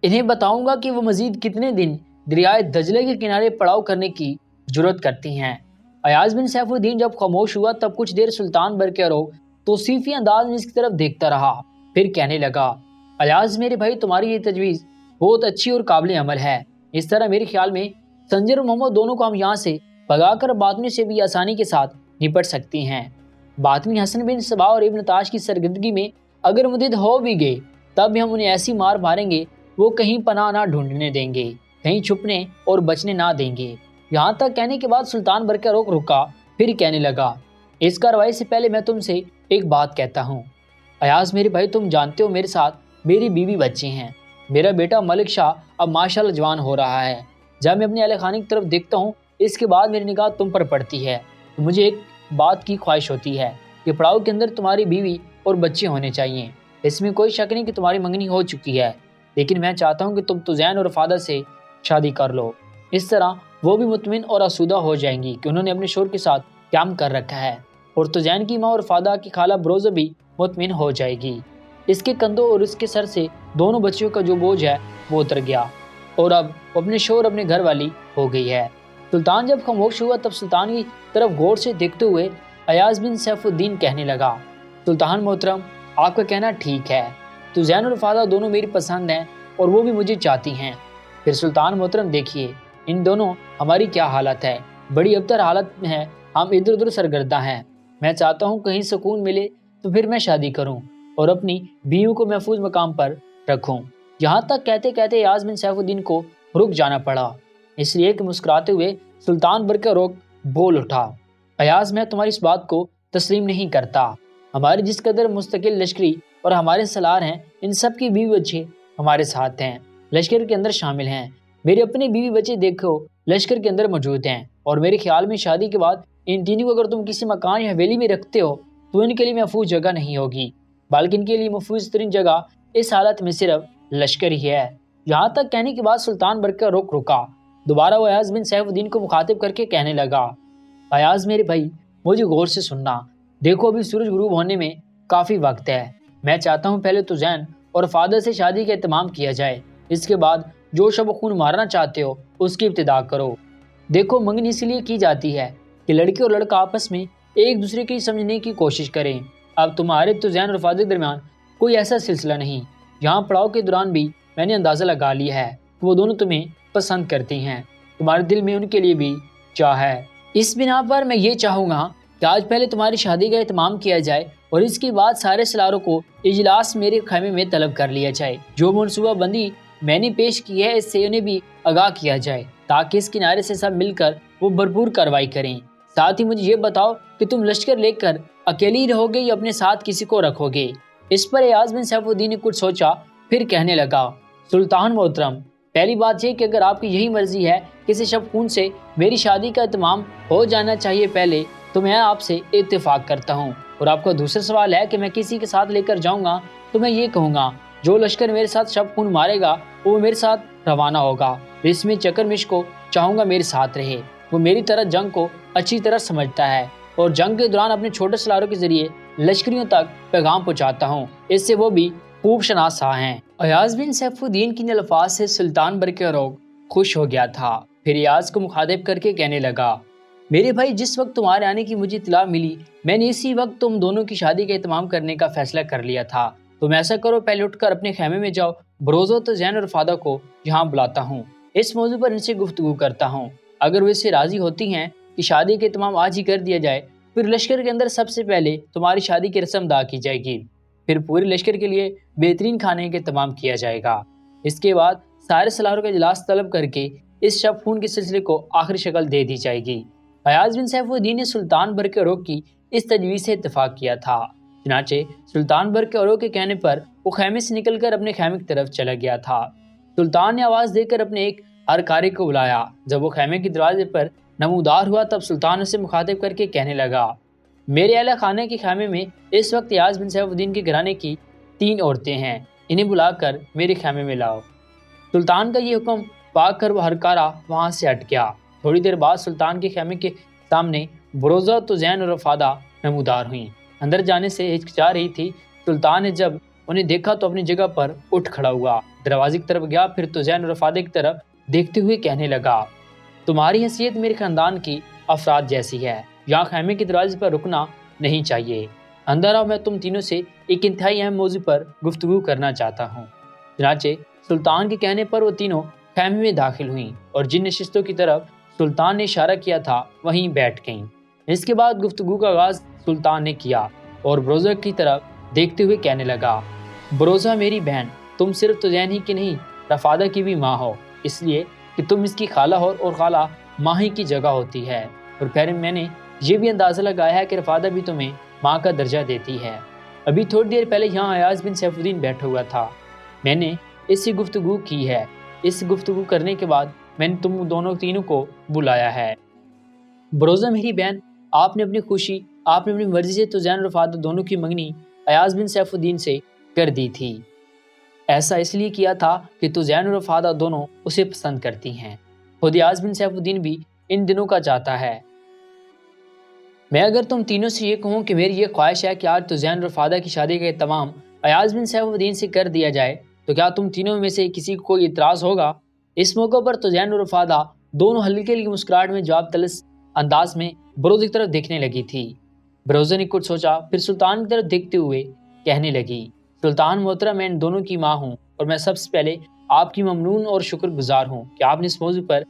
انہیں بتاؤں گا کہ وہ مزید کتنے دن دریائے دجلے کے کنارے پڑاؤ کرنے کی جرت کرتی ہیں۔ ایاز بن سیف الدین جب خاموش ہوا تب کچھ دیر سلطان برقرار توصیفی انداز میں اس کی طرف دیکھتا رہا، پھر کہنے لگا، ایاز میرے بھائی، تمہاری یہ تجویز بہت اچھی اور قابل عمل ہے۔ اس طرح میرے خیال میں سنجر اور محمد دونوں کو ہم یہاں سے بھگا کر باطنی سے بھی آسانی کے ساتھ نپٹ سکتی ہیں۔ باطنی حسن بن صبا اور ابن تاش کی سرگردگی میں اگر مدد ہو بھی گئے تب بھی ہم انہیں ایسی مار ماریں گے وہ کہیں پناہ نہ ڈھونڈنے دیں گے، کہیں چھپنے اور بچنے نہ دیں گے۔ یہاں تک کہنے کے بعد سلطان برقرار رکا، پھر کہنے لگا، اس کارروائی سے پہلے میں تم سے ایک بات کہتا ہوں۔ ایاز میرے بھائی، تم جانتے ہو میرے ساتھ میری بیوی بچے ہیں۔ میرا بیٹا ملک شاہ اب ماشاءاللہ جوان ہو رہا ہے۔ جب میں اپنے اہل خانے کی طرف دیکھتا ہوں اس کے بعد میری نگاہ تم پر پڑتی ہے تو مجھے ایک بات کی خواہش ہوتی ہے کہ پڑاؤ کے اندر تمہاری بیوی اور بچے ہونے چاہیے۔ اس میں کوئی شک نہیں کہ تمہاری منگنی ہو چکی ہے، لیکن میں چاہتا ہوں کہ تم تزین اور رفادہ سے شادی کر لو۔ اس طرح وہ بھی مطمئن اور آسودہ ہو جائیں گی کہ انہوں نے اپنے شوہر کے ساتھ قیام کر رکھا ہے، اور تزین کی ماں اور رفادہ کی خالہ بروزہ بھی مطمئن ہو جائے گی۔ اس کے کندھوں اور اس کے سر سے دونوں بچیوں کا جو بوجھ ہے وہ اتر گیا، اور اب وہ اپنے شوہر اپنے گھر والی ہو گئی ہے۔ سلطان جب خاموش ہوا تب سلطان کی طرف غور سے دیکھتے ہوئے ایاز بن سیف الدین کہنے لگا، سلطان محترم، آپ کا کہنا ٹھیک ہے، تزین اور رفادہ دونوں میری پسند ہیں اور وہ بھی مجھے چاہتی ہیں۔ پھر سلطان محترم دیکھیے ان دونوں ہماری کیا حالت ہے، بڑی ابتر حالت میں ہے، ہم ادھر ادھر سرگرداں ہیں۔ میں چاہتا ہوں کہیں سکون ملے تو پھر میں شادی کروں اور اپنی بیوی کو محفوظ مقام پر رکھوں۔ یہاں تک کہتے کہتے ایاز بن سیف الدین کو رک جانا پڑا، اس لیے کہ مسکراتے ہوئے سلطان برقرار بول اٹھا، ایاز میں تمہاری اس بات کو تسلیم نہیں کرتا۔ ہماری جس قدر مستقل لشکری اور ہمارے سالار ہیں، ان سب کی بیوی بچے ہمارے ساتھ ہیں، لشکر کے اندر شامل ہیں۔ میرے اپنے بیوی بچے دیکھو لشکر کے اندر موجود ہیں، اور میرے خیال میں شادی کے بعد ان تینوں کو اگر تم کسی مکان یا حویلی میں رکھتے ہو تو ان کے لیے محفوظ جگہ نہیں ہوگی، بلکہ ان کے لیے محفوظ ترین جگہ اس حالت میں صرف لشکر ہی ہے۔ یہاں تک کہنے کے بعد سلطان برقرار رکا، دوبارہ وہ ایاز بن سیف الدین کو مخاطب کر کے کہنے لگا، ایاز میرے بھائی، مجھے غور سے سننا، دیکھو ابھی سورج غروب ہونے میں کافی وقت ہے۔ میں چاہتا ہوں پہلے تزین اور رفادہ سے شادی کا اہتمام کیا جائے، اس کے بعد جو شب خون مارنا چاہتے ہو اس کی ابتدا کرو۔ دیکھو منگنی اس لیے کی جاتی ہے کہ لڑکی اور لڑکا آپس میں ایک دوسرے کی سمجھنے کی کوشش کریں۔ اب تمہارے تزین اور رفادہ کے درمیان کوئی ایسا سلسلہ نہیں، یہاں پڑاؤ کے دوران بھی میں نے اندازہ لگا لیا ہے کہ وہ دونوں تمہیں پسند کرتی ہیں، تمہارے دل میں ان کے لیے بھی چاہ ہے۔ اس بنا پر میں یہ چاہوں گا کہ آج پہلے تمہاری شادی کا اہتمام کیا جائے اور اس کے بعد سارے سالاروں کو اجلاس میرے خیمے میں طلب کر لیا جائے۔ جو منصوبہ بندی میں نے پیش کی ہے اس سے انہیں بھی آگاہ کیا جائے تاکہ اس کنارے سے سب مل کر وہ بھرپور کارروائی کریں۔ ساتھ ہی مجھے یہ بتاؤ کہ تم لشکر لے کر اکیلی رہو گے یا اپنے ساتھ کسی کو رکھو گے؟ اس پر ایاز بن سیف الدین نے کچھ سوچا، پھر کہنے لگا، سلطان محترم، پہلی بات یہ کہ اگر آپ کی یہی مرضی ہے کہ اس شب خون سے میری شادی کا اہتمام ہو جانا چاہیے پہلے، تو میں آپ سے اتفاق کرتا ہوں۔ اور آپ کا دوسرا سوال ہے کہ میں کسی کے ساتھ لے کر جاؤں گا، تو میں یہ کہوں گا جو لشکر میرے ساتھ شب خون مارے گا وہ میرے ساتھ روانہ ہوگا۔ اس میں چکرمش کو چاہوں گا میرے ساتھ رہے، وہ میری طرح جنگ کو اچھی طرح سمجھتا ہے اور جنگ کے دوران اپنے چھوٹے سالاروں کے ذریعے لشکریوں تک پیغام پہنچاتا ہوں، اس سے وہ بھی خوب شناسا ہیں۔ ایاز بن سیف الدین کی ان الفاظ سے سلطان برقرار خوش ہو گیا تھا، پھر ایاز کو مخاطب کر کے کہنے لگا، میرے بھائی، جس وقت تمہارے آنے کی مجھے اطلاع ملی میں نے اسی وقت تم دونوں کی شادی کا اہتمام کرنے کا فیصلہ کر لیا تھا۔ تم ایسا کرو، پہلے اٹھ کر اپنے خیمے میں جاؤ، بروزہ تزین اور رفادہ کو یہاں بلاتا ہوں، اس موضوع پر ان سے گفتگو کرتا ہوں۔ اگر وہ اس سے راضی ہوتی ہیں کہ شادی کا اہتمام آج ہی کر دیا جائے، پھر لشکر کے اندر سب سے پہلے تمہاری شادی کی رسم ادا کی جائے گی، پھر پورے لشکر کے لیے بہترین کھانے کا اہتمام کیا جائے گا۔ اس کے بعد سارے سالاروں کا اجلاس طلب کر کے اس شب خون کے سلسلے کو آخری شکل دے دی جائے گی۔ ایاز بن سیف الدین نے سلطان برقرار کی اس تجویز سے اتفاق کیا تھا، چنانچہ سلطان برقرار کے کہنے پر وہ خیمے سے نکل کر اپنے خیمے کی طرف چلا گیا تھا۔ سلطان نے آواز دے کر اپنے ایک ہرکاری کو بلایا۔ جب وہ خیمے کے دروازے پر نمودار ہوا تب سلطان اسے مخاطب کر کے کہنے لگا، میرے اہل خانے کے خیمے میں اس وقت ایاز بن سیف الدین کے گھرانے کی 3 عورتیں ہیں، انہیں بلا کر میرے خیمے میں لاؤ۔ سلطان کا یہ حکم پا کر وہ ہرکارا وہاں سے ہٹ گیا۔ تھوڑی دیر بعد سلطان کے خیمے کے سامنے بروزہ، تزین اور رفادہ نمودار ہوئیں۔ اندر جانے سے ہچکچا رہی تھی۔ سلطان نے جب انہیں دیکھا تو اپنی جگہ پر اٹھ کھڑا ہوا، دروازے کی طرف گیا، پھر توزین اور رفادہ کی طرف دیکھتے ہوئے کہنے لگا، تمہاری حیثیت میرے خاندان کی افراد جیسی ہے، یہاں خیمے کے دروازے پر رکنا نہیں چاہیے، اندر آؤ، میں تم تینوں سے ایک انتہائی اہم موضوع پر گفتگو کرنا چاہتا ہوں۔ چنانچہ سلطان کے کہنے پر وہ تینوں خیمے میں داخل ہوئیں اور جن نشستوں کی طرف سلطان نے اشارہ کیا تھا وہیں بیٹھ گئیں۔ اس کے بعد گفتگو کا آغاز سلطان نے کیا اور بروزہ کی طرف دیکھتے ہوئے کہنے لگا، بروزہ میری بہن، تم صرف توزین ہی کی نہیں رفادہ کی بھی ماں ہو، اس لیے کہ تم اس کی خالہ ہو اور خالہ ماں ہی کی جگہ ہوتی ہے، اور پھر میں نے یہ بھی اندازہ لگایا ہے کہ رفادہ بھی تمہیں ماں کا درجہ دیتی ہے۔ ابھی تھوڑی دیر پہلے یہاں ایاز بن سیف الدین بیٹھا ہوا تھا، میں نے اس سے گفتگو کی ہے، اس گفتگو کرنے کے بعد میں نے تم دونوں تینوں کو بلایا ہے۔ بروزہ میری بہن، آپ نے اپنی مرضی سے توزین اور رفادہ دونوں کی منگنی ایاز بن سیف الدین سے کر دی تھی۔ ایسا اس لیے کیا تھا کہ توزین اور رفادہ دونوں اسے پسند کرتی ہیں، خود ایاز بن سیف الدین بھی ان دنوں کا چاہتا ہے۔ میں اگر تم تینوں سے یہ کہوں کہ میری یہ خواہش ہے کہ آج توزین اور رفادہ کی شادی کا اہتمام ایاز بن سیف الدین سے کر دیا جائے، تو کیا تم تینوں میں سے کسی کو کوئی اعتراض ہوگا؟ اس موقع پر توزین اور رفادہ دونوں ہلکے ہلکی مسکراہٹ میں جواب طلس انداز میں بروزہ کی طرف دیکھنے لگی تھی۔ بروزہ نے کچھ سوچا، پھر سلطان کی طرف دیکھتے ہوئے کہنے لگی، سلطان محترم، میں ان دونوں کی ماں ہوں اور میں سب سے پہلے آپ کی ممنون اور شکر گزار ہوں کہ آپ نے اس موضوع پر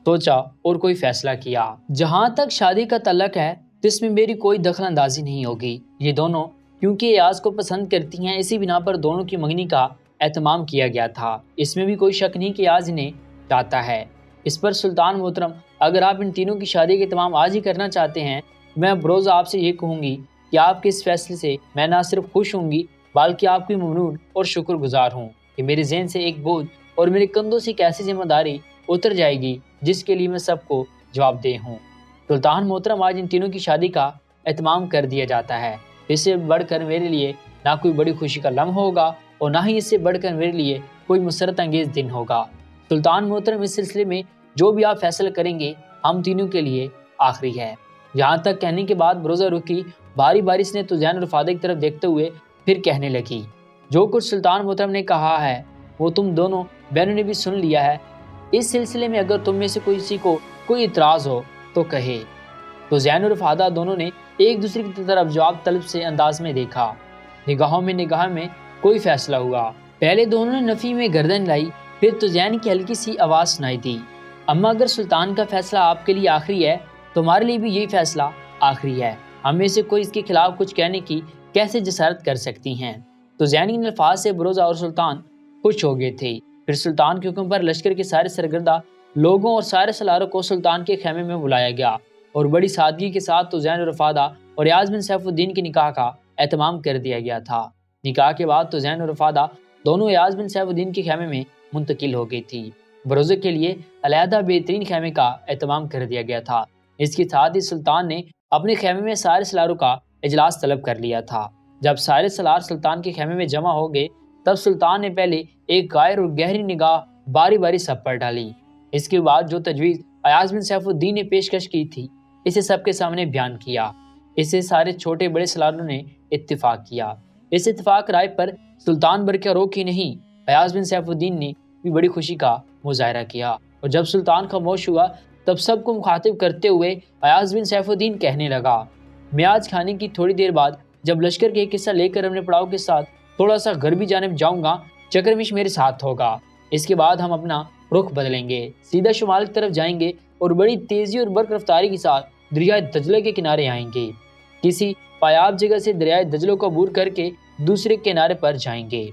سوچا اور کوئی فیصلہ کیا۔ جہاں تک شادی کا تعلق ہے تو اس میں میری کوئی دخل اندازی نہیں ہوگی، یہ دونوں کیونکہ ایاز کو پسند کرتی ہیں، اسی بنا پر دونوں کی منگنی کا اہتمام کیا گیا تھا، اس میں بھی کوئی شک نہیں کہ ایاز انہیں چاہتا ہے۔ اس پر سلطان محترم، اگر آپ ان تینوں کی شادی کا اہتمام آج ہی کرنا چاہتے ہیں، میں بروزہ آپ سے یہ کہوں گی کہ آپ کے اس فیصلے سے میں نہ صرف خوش ہوں گی بلکہ آپ کی ممنون اور شکر گزار ہوں کہ میرے ذہن سے ایک بوجھ اور میرے کندھوں سے ایک ایسی ذمہ داری اتر جائے گی جس کے لیے میں سب کو جواب دہ ہوں۔ سلطان محترم، آج ان تینوں کی شادی کا اہتمام کر دیا جاتا ہے، اس سے بڑھ کر میرے لیے نہ کوئی بڑی خوشی کا لمحہ ہوگا اور نہ ہی اس سے بڑھ کر میرے لیے کوئی مسرت انگیز دن ہوگا۔ سلطان محترم، اس سلسلے میں جو بھی آپ فیصلہ کریں گے ہم تینوں کے لیے آخری ہے۔ یہاں تک کہنے کے بعد بروزہ رکی، باری باری سے توزین اور رفادہ کی طرف دیکھتے ہوئے پھر کہنے لگی، جو کچھ سلطان محترم نے کہا ہے وہ تم دونوں بہنوں نے بھی سن لیا ہے، اس سلسلے میں اگر تم میں سے کسی کو کوئی اعتراض ہو تو کہے۔ توزین اور رفادہ دونوں نے ایک دوسرے کی طرف جواب طلب سے انداز میں دیکھا، نگاہ میں کوئی فیصلہ ہوا۔ پہلے دونوں نے نفی میں گردن لائی، پھر توزین کی ہلکی سی آواز سنائی دی، اما اگر سلطان کا فیصلہ آپ کے لیے آخری ہے تو ہمارے لیے بھی یہی فیصلہ آخری ہے، ہم میں سے کوئی اس کے خلاف کچھ کہنے کی کیسے جسارت کر سکتی ہیں۔ توزین کے الفاظ سے بروزہ اور سلطان خوش ہو گئے تھے۔ پھر سلطان کے حکم پر لشکر کے سارے سرگردہ لوگوں اور سارے سالاروں کو سلطان کے خیمے میں بلایا گیا اور بڑی سادگی کے ساتھ توزین اور رفادہ اور ایاز بن سیف الدین کے نکاح کا اہتمام کر دیا گیا تھا۔ نکاح کے بعد توزین اور رفادہ دونوں ایاز بن سیف الدین کے خیمے میں منتقل ہو گئی تھی۔ بروزہ کے لیے علیحدہ بہترین خیمے کا اہتمام کر دیا گیا تھا۔ اس کے ساتھ ہی سلطان نے اپنے خیمے میں سارے سالاروں کا اجلاس طلب کر لیا تھا۔ جب سارے سالار سلطان کے خیمے میں جمع ہو گئے تب سلطان نے پہلے ایک غائر اور گہری نگاہ باری باری سب پر ڈالی۔ اس کے بعد جو تجویز ایاز بن سیف الدین نے پیشکش کی تھی اسے سب کے سامنے بیان کیا۔ اسے سارے چھوٹے بڑے سالاروں نے اتفاق کیا۔ اس اتفاق رائے پر سلطان برقرار ہی نہیں، ایاز بن سیف الدین نے بھی بڑی خوشی کا مظاہرہ کیا، اور جب سلطان خاموش ہوا تب سب کو مخاطب کرتے ہوئے ایاز بن سیف الدین کہنے لگا، میں آج کھانے کی تھوڑی دیر بعد جب لشکر کے ایک حصہ لے کر اپنے پڑاؤ کے ساتھ تھوڑا سا غربی جانب جاؤں گا، چکرمش میرے ساتھ ہوگا۔ اس کے بعد ہم اپنا رخ بدلیں گے، سیدھا شمال کی طرف جائیں گے اور بڑی تیزی اور برق رفتاری کے ساتھ دریائے دجلہ کے کنارے آئیں گے۔ کسی پایاب جگہ سے دریائے دجلہ کو عبور کر کے دوسرے کنارے پر جائیں گے۔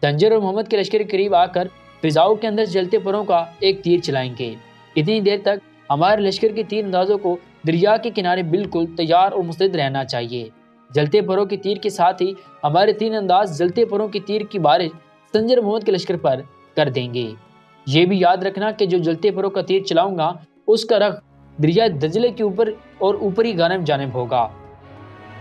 زنجر اور محمد کے لشکر کے قریب آ کر فضاؤں کے اندر جلتے پروں کا ایک تیر چلائیں گے۔ اتنی دیر تک ہمارے لشکر کے تیر اندازوں کو دریا کے کنارے بالکل تیار اور مستعد رہنا چاہیے۔ جلتے پروں کے تیر کے ساتھ ہی ہمارے تین انداز جلتے پروں کے تیر کی بارش زنجر محمد کے لشکر پر کر دیں گے۔ یہ بھی یاد رکھنا کہ جو جلتے پروں کا تیر چلاؤں گا اس کا رخ دریائے دجلہ کے اوپر اور اوپری جانب ہوگا۔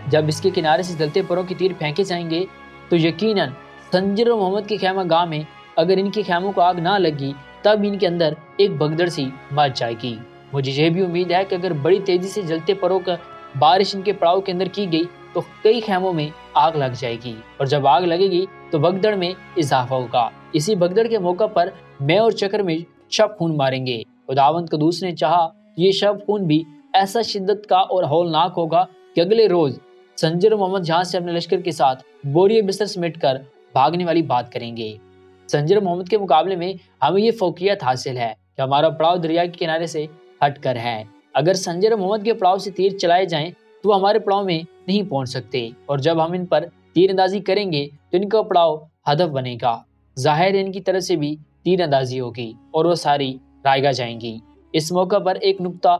جب اس کے کنارے سے جلتے پروں کے تیر پھینکے جائیں گے تو یقیناً زنجر اور محمد کے خیمہ گاہ میں اگر ان کے خیموں کو آگ نہ لگی تب ان کے اندر ایک بگدڑ سی مچ جائے گی۔ مجھے یہ بھی امید ہے کہ اگر بڑی تیزی سے جلتے پروں کا بارش ان کے پڑاؤ کے اندر کی گئی تو کئی خیموں میں آگ لگ جائے گی، اور جب آگ لگے گی تو بھگدڑ میں اضافہ ہوگا۔ اسی بھگدڑ کے موقع پر میں اور چکرمش شب خون ماریں گے۔ خداوند قدوس نے چاہا کہ یہ شب خون بھی ایسا شدت کا اور ہولناک ہوگا کہ اگلے روز سنجر محمد جہاں سے اپنے لشکر کے ساتھ بوریے بستر سمیٹ کر بھاگنے والی بات کریں گے۔ سنجر محمد کے مقابلے میں ہمیں یہ فوقیت حاصل ہے کہ ہمارا پڑاؤ دریا کے کنارے سے ہٹ کر ہے۔ اگر سنجر محمد کے پڑاؤ سے تیر چلائے جائیں تو وہ ہمارے پڑاؤ میں نہیں پہنچ سکتے، اور جب ہم ان پر تیر اندازی کریں گے تو ان کا پڑاؤ ہدف بنے گا۔ ظاہر ان کی طرف سے بھی تیر اندازی ہوگی اور وہ ساری رائگاں جائیں گی۔ اس موقع پر ایک نقطہ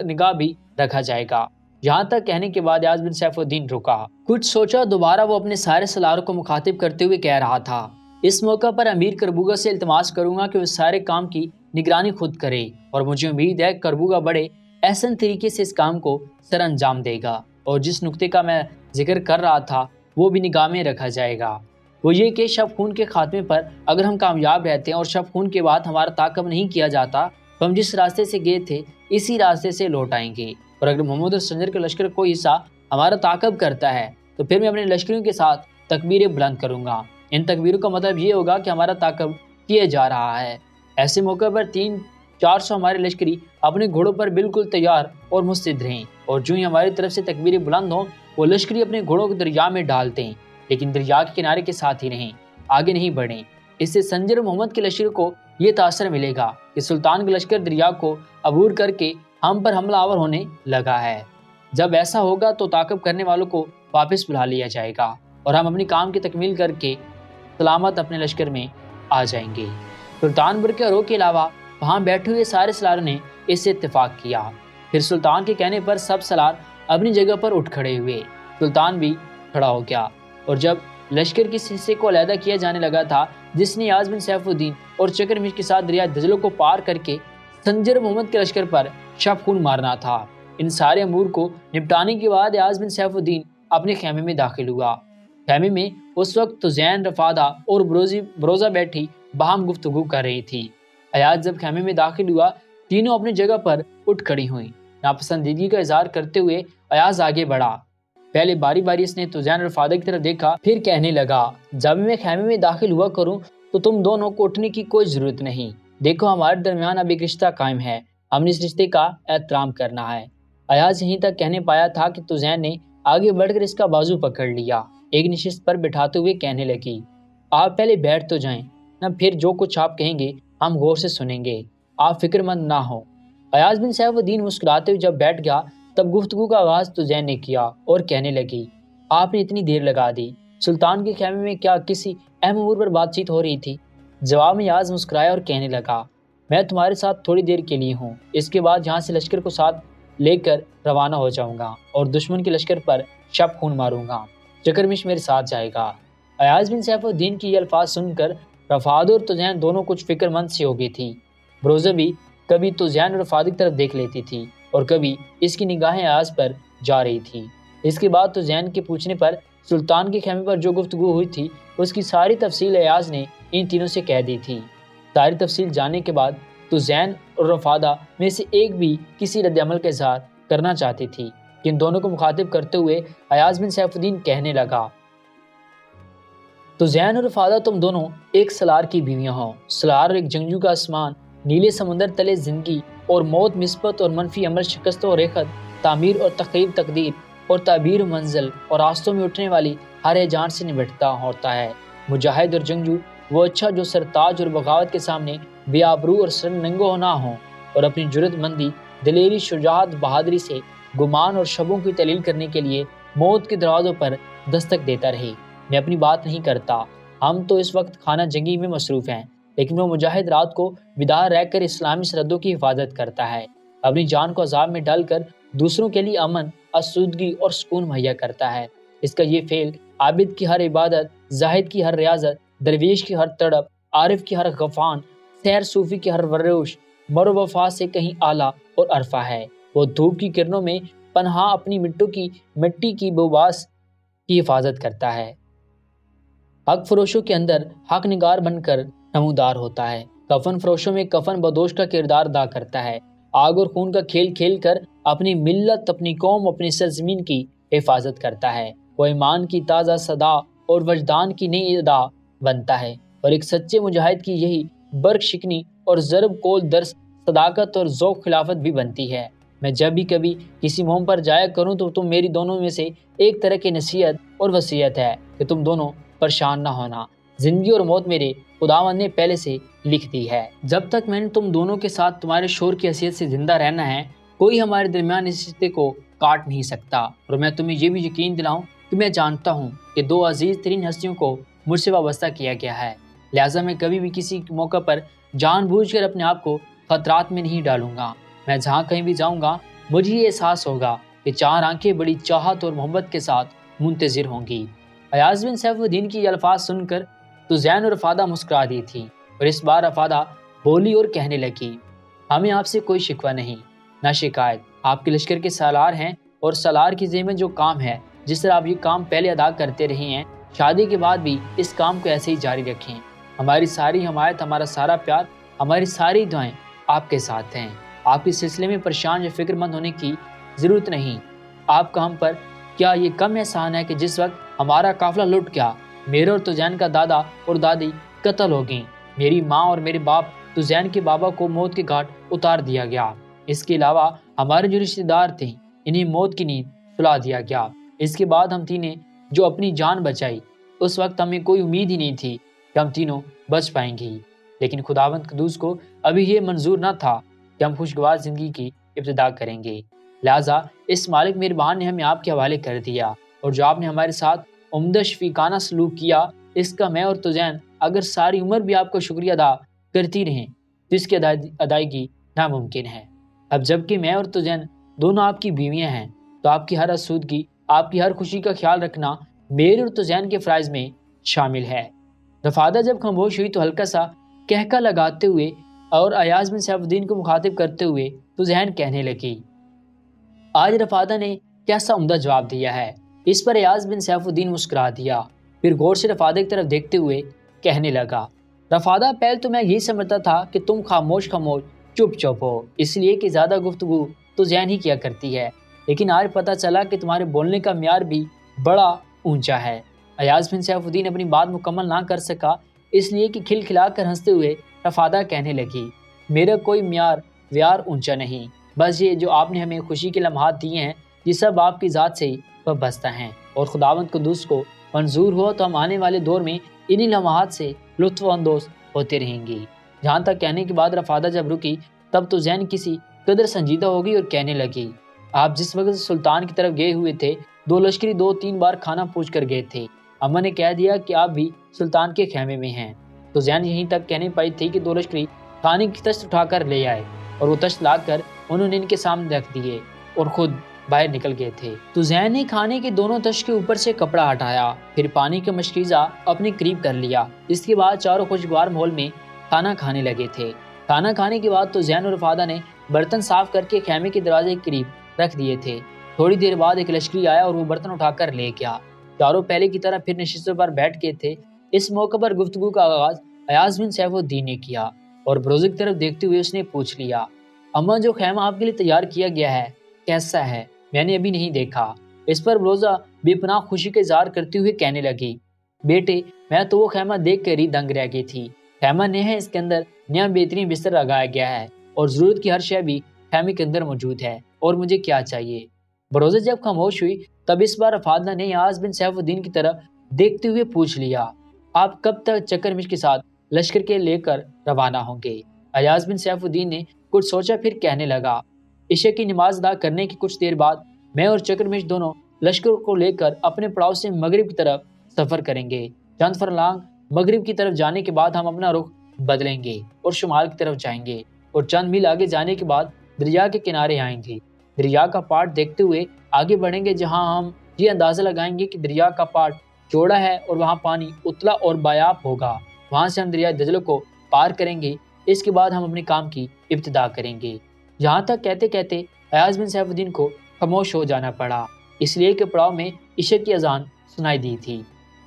نگاہ بھی رکھا جائے گا۔ یہاں تک کہنے کے بعد ایاز بن سیف الدین رکا، کچھ سوچا، دوبارہ وہ اپنے سارے سالاروں کو مخاطب کرتے ہوئے کہہ رہا تھا، اس موقع پر امیر کربوگا سے التماس کروں گا کہ وہ سارے کام کی نگرانی خود کرے، اور مجھے امید ہے کہ کربوگا بڑے احسن طریقے سے اس کام کو سر انجام دے گا، اور جس نقطے کا میں ذکر کر رہا تھا وہ بھی نگاہ میں رکھا جائے گا۔ وہ یہ کہ شب خون کے خاتمے پر اگر ہم کامیاب رہتے ہیں اور شب خون کے بعد ہمارا تعاقب نہیں کیا جاتا تو ہم جس راستے سے گئے تھے اسی راستے سے لوٹ آئیں گے، اور اگر محمد اور سنجر کے لشکر کوئی حصہ ہمارا تعاقب کرتا ہے تو پھر میں اپنے لشکریوں کے ساتھ تکبیریں بلند کروں گا۔ ان تکبیروں کا مطلب یہ ہوگا کہ ہمارا تعاقب کیا جا رہا ہے۔ ایسے موقع پر 300-400 ہمارے لشکری اپنے گھوڑوں پر بالکل تیار اور مستعد رہیں، اور جو ہی ہماری طرف سے تکبیریں بلند ہوں وہ لشکری اپنے گھوڑوں کو دریا میں ڈال دیں، لیکن دریا کے کنارے کے ساتھ ہی رہیں، آگے نہیں بڑھیں۔ اس سے سنجر محمد کے لشکر کو یہ تاثر ملے گا کہ سلطان کا لشکر دریا کو عبور کر کے ہم پر حملہ آور ہونے لگا ہے۔ جب ایسا ہوگا تو تعاقب کرنے والوں کو واپس بلا لیا جائے گا اور ہم اپنی کام کی تکمیل کر کے سلامت اپنے لشکر میں آ جائیں گے۔ سلطان برقع کے علاوہ وہاں بیٹھے ہوئے سارے سالاروں نے اس سے اتفاق کیا۔ پھر سلطان کے کہنے پر سب سالار اپنی جگہ پر اٹھ کھڑے ہوئے، سلطان بھی کھڑا ہو گیا، اور جب لشکر کے حصے کو علیحدہ کیا جانے لگا تھا جس نے ایاز بن سیف الدین اور چکرمش کے ساتھ دریا دجلہ کو پار کر کے سنجر محمد کے لشکر پر شب خون مارنا تھا، ان سارے امور کو نپٹانے کے بعد ایاز بن سیف الدین اپنے خیمے میں داخل ہوا۔ خیمے میں اس وقت طزین، رفادہ اور بروزہ بیٹھی باہم گفتگو کر رہی تھی۔ ایاز جب خیمے میں داخل ہوا تینوں اپنی جگہ پر اٹھ کھڑی ہوئیں۔ ناپسندیدگی کا اظہار کرتے ہوئے ایاز آگے بڑھا، پہلے باری باری اس نے طزین اور رفادہ کی طرف دیکھا، پھر کہنے لگا، جب میں خیمے میں داخل ہوا کروں تو تم دونوں کو اٹھنے کی کوئی ضرورت نہیں۔ دیکھو ہمارے درمیان اب ایک رشتہ قائم ہے، ہم نے اس رشتے کا احترام کرنا ہے۔ ایاز یہیں تک کہنے پایا تھا کہ طزین نے آگے بڑھ کر اس کا بازو پکڑ لیا، ایک نشست پر بٹھاتے ہوئے کہنے لگی، آپ پہلے بیٹھ تو جائیں نہ، پھر جو کچھ آپ کہیں گے ہم غور سے سنیں گے، آپ فکر مند نہ ہوں۔ ایاز بن سیف الدین مسکراتے ہوئے جب بیٹھ گیا تب گفتگو کا آغاز طزین نے کیا اور کہنے لگی، آپ نے اتنی دیر لگا دی، سلطان کے خیمے میں کیا کسی اہم امور پر بات چیت ہو رہی تھی؟ جواب میں ایاز مسکرایا اور کہنے لگا، میں تمہارے ساتھ تھوڑی دیر کے لیے ہوں، اس کے بعد یہاں سے لشکر کو ساتھ لے کر روانہ ہو جاؤں گا اور دشمن کے لشکر پر شب خون ماروں گا، چکرمش میرے ساتھ جائے گا۔ ایاز بن سیف الدین کی یہ الفاظ سن کر رفادہ اور طزین دونوں کچھ فکر مند سی ہو گئی تھی۔ بروزہ بھی کبھی طزین اور رفادہ کی طرف دیکھ لیتی تھی اور کبھی اس کی نگاہیں ایاز پر جا رہی تھی۔ اس کے بعد طزین کے پوچھنے پر سلطان کے خیمے پر جو گفتگو ہوئی تھی اس کی ساری تفصیل ایاز نے ان تینوں سے کہہ دی تھی۔ ساری تفصیل جاننے کے بعد طزین اور رفادہ میں سے ایک بھی کسی رد عمل کا اظہار کرنا چاہتی تھی کہ ان دونوں کو مخاطب کرتے ہوئے ایاز بن سیف الدین کہنے لگا، طزین اور رفادہ تم دونوں ایک سالار کی بیویاں ہو، سالار اور ایک جنگجو کا آسمان، نیلے سمندر تلے زندگی اور موت، مثبت اور منفی عمل، شکست اور ریخت، تعمیر اور تخریب، تقدیر اور تعبیر و منزل اور راستوں میں اٹھنے والی ہر جان سے نمٹتا ہوتا ہے۔ مجاہد اور جنگجو وہ اچھا جو سرتاج اور بغاوت کے سامنے بے آبرو اور سر ننگو نہ ہوں، اور اپنی جرأت مندی، دلیری، شجاعت، بہادری سے گمان اور شبوں کی تحلیل کرنے کے لیے موت کے دروازوں پر دستک دیتا رہے۔ میں اپنی بات نہیں کرتا، ہم تو اس وقت خانہ جنگی میں مصروف ہیں، لیکن وہ مجاہد رات کو بیدار رہ کر اسلامی سرحدوں کی حفاظت کرتا ہے، اپنی جان کو عذاب میں ڈال کر دوسروں کے لیے امن، آسودگی اور سکون مہیا کرتا ہے۔ اس کا یہ فعل عابد کی ہر عبادت، زاہد کی ہر ریاضت، درویش کی ہر تڑپ، عارف کی ہر غفان، سیر صوفی کی ہر ورروش، مر و وفا سے کہیں اعلیٰ اور عرفہ ہے۔ وہ دھوپ کی کرنوں میں پنہاں اپنی مٹی کی بوباس کی حفاظت کرتا ہے، حق فروشوں کے اندر حق نگار بن کر نمودار ہوتا ہے، کفن فروشوں میں کفن بدوش کا کردار ادا کرتا ہے، آگ اور خون کا کھیل کھیل کر اپنی ملت، اپنی قوم، اپنی سرزمین کی حفاظت کرتا ہے۔ وہ ایمان کی تازہ صدا اور وجدان کی نئی ادا بنتا ہے، اور ایک سچے مجاہد کی یہی برق شکنی اور ضرب کول درس صداقت اور ذوق خلافت بھی بنتی ہے۔ میں جب بھی کبھی کسی موم پر جایا کروں تو تم میری دونوں میں سے ایک طرح کی نصیحت اور وصیت ہے کہ تم دونوں پریشان نہ ہونا۔ زندگی اور موت میرے خداوند نے پہلے سے لکھ دی ہے۔ جب تک میں نے تم دونوں کے ساتھ تمہارے شور کی حیثیت سے زندہ رہنا ہے، کوئی ہمارے درمیان اس رشتے کو کاٹ نہیں سکتا۔ اور میں تمہیں یہ بھی یقین دلاؤں کہ میں جانتا ہوں کہ دو عزیز ترین ہستیوں کو مجھ سے وابستہ کیا گیا ہے، لہٰذا میں کبھی بھی کسی موقع پر جان بوجھ کر اپنے آپ کو خطرات میں نہیں ڈالوں گا۔ میں جہاں کہیں بھی جاؤں گا مجھے یہ احساس ہوگا کہ چار آنکھیں بڑی چاہت اور محبت کے ساتھ منتظر ہوں گی۔ ایاز بن سیف الدین کی یہ الفاظ سن کر تو زین اور رفادہ مسکرا دی تھی، اور اس بار رفادہ بولی اور کہنے لگی، ہمیں آپ سے کوئی شکوہ نہیں، نہ شکایت۔ آپ کے لشکر کے سالار ہیں، اور سالار کی ذمہ جو کام ہے، جس طرح آپ یہ کام پہلے ادا کرتے رہے ہیں، شادی کے بعد بھی اس کام کو ایسے ہی جاری رکھیں۔ ہماری ساری حمایت، ہمارا سارا پیار، ہماری ساری دعائیں آپ کے ساتھ ہیں۔ آپ اس سلسلے میں پریشان یا فکر مند ہونے کی ضرورت نہیں۔ آپ کا ہم پر کیا یہ کم احسان ہے کہ جس وقت ہمارا قافلہ لٹ گیا، میرے اور تزین کا دادا اور دادی قتل ہو گئیں، میری ماں اور میرے باپ تزین کے بابا کو موت کے گھاٹ اتار دیا گیا، اس کے علاوہ ہمارے جو رشتہ دار تھے انہیں موت کی نیند سلا دیا گیا۔ اس کے بعد ہم تینیں جو اپنی جان بچائی، اس وقت ہمیں کوئی امید ہی نہیں تھی کہ ہم تینوں بچ پائیں گی، لیکن خداوند قدوس کو ابھی یہ منظور نہ تھا کہ ہم خوشگوار زندگی کی ابتدا کریں گے، لہٰذا اس مالک مہربان نے ہمیں آپ کے حوالے کر دیا، اور جو آپ نے ہمارے ساتھ عمدہ شفیقانہ سلوک کیا، اس کا میں اور تزین اگر ساری عمر بھی آپ کو شکریہ ادا کرتی رہیں تو اس کی ادائیگی ناممکن ہے۔ اب جب کہ میں اور تزین دونوں آپ کی بیویاں ہیں تو آپ کی ہر آسودگی، آپ کی ہر خوشی کا خیال رکھنا میرے اور تزین کے فرائض میں شامل ہے۔ رفادہ جب خاموش ہوئی تو ہلکا سا کہکا لگاتے ہوئے اور ایاز بن سیف الدین کو مخاطب کرتے ہوئے تزین کہنے لگی، آج رفادہ نے کیسا عمدہ جواب دیا ہے۔ اس پر ایاز بن سیف الدین مسکرا دیا، پھر غور سے رفادہ کی طرف دیکھتے ہوئے کہنے لگا، رفادہ پہلے تو میں یہی سمجھتا تھا کہ تم خاموش چپ چپ ہو، اس لیے کہ زیادہ گفتگو تو ذہن ہی کیا کرتی ہے، لیکن آج پتہ چلا کہ تمہارے بولنے کا معیار بھی بڑا اونچا ہے۔ ایاز بن سیف الدین اپنی بات مکمل نہ کر سکا، اس لیے کہ کھل کھلا کر ہنستے ہوئے رفادہ کہنے لگی، میرا کوئی ویار اونچا نہیں، بس یہ جو آپ نے ہمیں خوشی کے لمحات دیے ہیں یہ سب آپ کی ذات سے ہی وابستہ ہیں، اور خداوند قدوس کو منظور ہوا تو ہم آنے والے دور میں انہی لمحات سے لطف اندوز ہوتے رہیں گے۔ جہاں تک کہنے کے بعد رفادہ جب رکی تب تو ذہن کسی قدر سنجیدہ ہو گئی اور کہنے لگی، آپ جس وقت سلطان کی طرف گئے ہوئے تھے دو لشکری 2-3 بار کھانا پوچھ کر گئے تھے، اما نے کہہ دیا کہ آپ بھی سلطان کے خیمے میں ہیں۔ تو ذہن یہیں تک کہنے پائی تھی کہ 2 لشکری کھانے کی تشت اٹھا کر لے آئے، اور وہ تشت لا کر انہوں نے ان کے سامنے رکھ دیے اور خود باہر نکل گئے تھے۔ تو ذہن نے کھانے کے دونوں تشت کے اوپر سے کپڑا ہٹایا، پھر پانی کا مشکیزہ اپنے قریب کر لیا۔ اس کے بعد چاروں خوشگوار ماحول میں کھانا کھانے لگے تھے۔ کھانا کھانے کے بعد تو ذہن اور رفادہ نے برتن صاف کر کے خیمے کے دروازے کے قریب رکھ دیے تھے۔ تھوڑی دیر بعد ایک لشکری آیا اور وہ برتن اٹھا کر لے گیا۔ چاروں پہلے کی طرح پھر نشستوں پر بیٹھ گئے تھے۔ اس موقع پر گفتگو کا آغاز ایاز بن سیف الدین نے کیا، اور بروزے کی طرف دیکھتے ہوئے اس نے پوچھ لیا، اما جو خیمہ آپ کے لیے تیار کیا گیا ہے کیسا ہے؟ میں نے ابھی نہیں دیکھا۔ اس پر بروزہ بے پناہ خوشی کا اظہار کرتے ہوئے کہنے لگی، بیٹے میں تو وہ خیمہ دیکھ کر ہی دنگ رہ گئی تھی۔ خیمہ نیا ہے، اس کے اندر نیا بہترین بستر لگایا گیا ہے، اور ضرورت کی ہر شے بھی خیمے کے اندر موجود ہے، اور مجھے کیا چاہیے؟ بروزہ جب خاموش ہوئی تب اس بار رفادہ نے ایاز بن سیف الدین کی طرف دیکھتے ہوئے پوچھ لیا، آپ کب تک چکرمش کے ساتھ لشکر کے لے کر روانہ ہوں گے؟ ایاز بن سیف الدین نے کچھ سوچا، پھر کہنے لگا، عشاء کی نماز ادا کرنے کی کچھ دیر بعد میں اور چکرمش دونوں لشکر کو لے کر اپنے پڑاؤ سے مغرب کی طرف سفر کریں گے۔ چند فرلانگ مغرب کی طرف جانے کے بعد ہم اپنا رخ بدلیں گے اور شمال کی طرف جائیں گے، اور چند میل آگے جانے کے بعد دریا کے کنارے آئیں گے۔ دریا کا پاٹ دیکھتے ہوئے آگے بڑھیں گے، جہاں ہم یہ اندازہ لگائیں گے کہ دریا کا پاٹ چوڑا ہے اور وہاں پانی اتلا اور بایاب ہوگا۔ وہاں سے ہم دریائے دجلہ کو پار کریں گے۔ اس کے بعد ہم اپنے کام کی ابتدا کریں گے۔ یہاں تک کہتے کہتے ایاز بن سیف الدین کو خاموش ہو جانا پڑا، اس لیے کہ پڑاؤ میں عشاء کی اذان سنائی دی تھی۔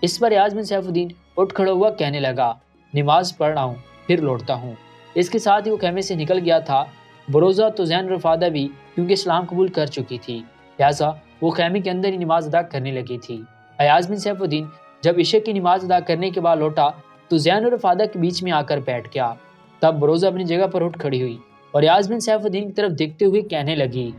اس پر ایاز بن سیف الدین اٹھ کھڑا ہوا کہنے لگا، نماز پڑھ رہا ہوں پھر لوٹتا ہوں۔ اس کے ساتھ ہی وہ خیمے سے نکل گیا تھا۔ بروزہ تو ذہن رفادہ بھی کیونکہ اسلام قبول کر چکی تھی، لہٰذا وہ خیمے کے اندر ہی نماز ادا کرنے لگی تھی۔ ایاز بن سیف الدین جب عشاء کی نماز ادا کرنے کے بعد لوٹا تو زین اور رفادہ کے بیچ میں آ کر بیٹھ گیا۔ تب بروزہ اپنی جگہ پر اٹھ کھڑی ہوئی اور ایاز بن سیف الدین کی طرف دیکھتے ہوئے کہنے لگی،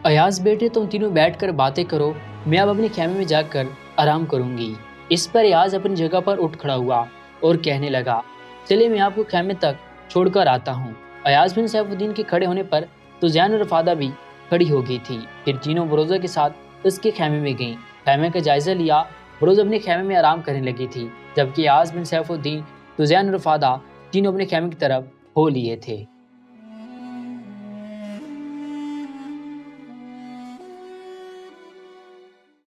ایاز بیٹے تم تینوں بیٹھ کر باتیں کرو، میں اب اپنے خیمے میں جا کر آرام کروں گی۔ اس پر ایاز اپنی جگہ پر اٹھ کھڑا ہوا اور کہنے لگا، چلے میں آپ کو خیمے تک چھوڑ کر آتا ہوں۔ ایاز بن سیف الدین کے کھڑے ہونے پر تو زین اور رفادہ بھی کھڑی ہو گئی تھی۔ پھر تینوں بروزہ کے ساتھ اس کے خیمے میں گئیں۔ خیمے کا جائزہ لیا۔ بروزہ اپنے خیمے میں آرام کرنے لگی تھی، جبکہ ایاز بن سیف الدین تو زین اور رفادہ تینوں اپنے خیمے کی طرف ہو لیے تھے۔